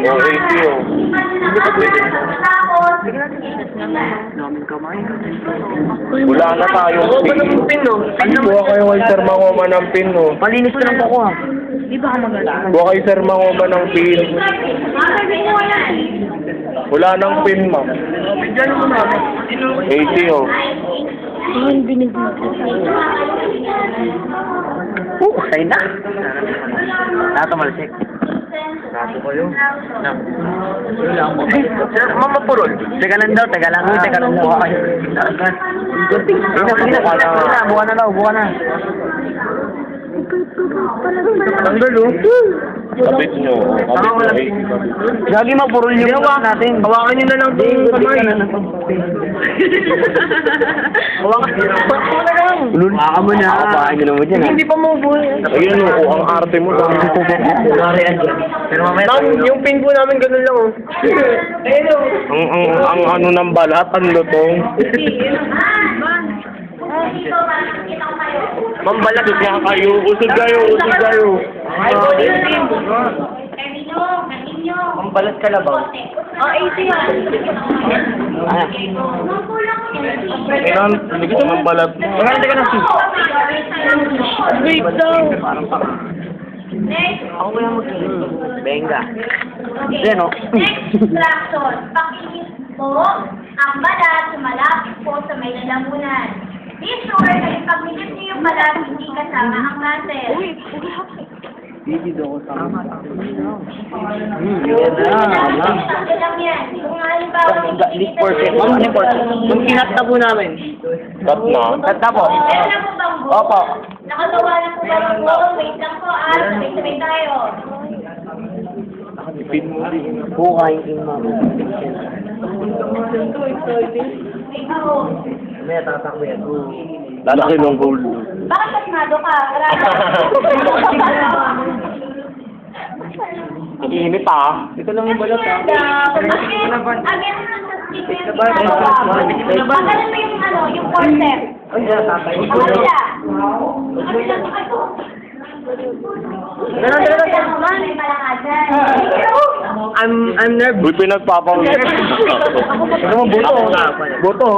Oh, 80 oh. Wala na tayong pin. Buha kayo kay Sir Mangoma ng pin, no? Malinis ko lang po ko, ha? Di ba ka maganda? Buha kay Sir Mangoma ng pin. Wala nang pin, ma'am. 80 oh. Ayun, binigyan ko. Sa'yo na. Tato malsik. Tato ko yun. Wala mo. Sir, mama purol. Teka lang daw, teka lang. Teka lang daw. Buka na daw, buka na. Tanggal, oh. Kapit nyo. Lagi mapurol yung natin. Hawakan nyo na lang itong kamay. Hawakan nyo na lang. Hawakan mo na. Hawakan nyo naman yan. Hindi pa mo buhay. Ayun, oh, ang arte mo. Pero mamaya. Yung pin po namin ganun lang, oh. Ang ano ng balat, ang lutong. Mambalag Usod kayo, usod kayo. Mambalat ka na ba? Oh, 80 yan. Kailan, hindi ko ng balat mo. Maganda ka na, sis. Wait daw. Ako ba yung mag-inis? Benga. Yan, oh. Next instruction. Pakinis po ang balat sumalapit po sa may lalamunan. Be sure na yung pagmilit niyo yung balat hindi kasama ang muscle. Sakto lang yan. Kung halimbawa Yung kinat na po namin. Cut na. Cut na po. Meron na po bang buo? Opo. Nakagawa na po ba ng buo? Wait lang po, sabay-sabay tayo. Pin mo rin. Bukain yung mga Wait ako. may tatakbo yan. Lalaki ng gold. Bakit pasmado ka? Init ah. Ito lang yung balot, ha? Pagkalan mo yung ano, yung corset. Ay, tatay. Pagkala. I'm nervous. Uy, pinagpapang. Ano mo, buto? Buto.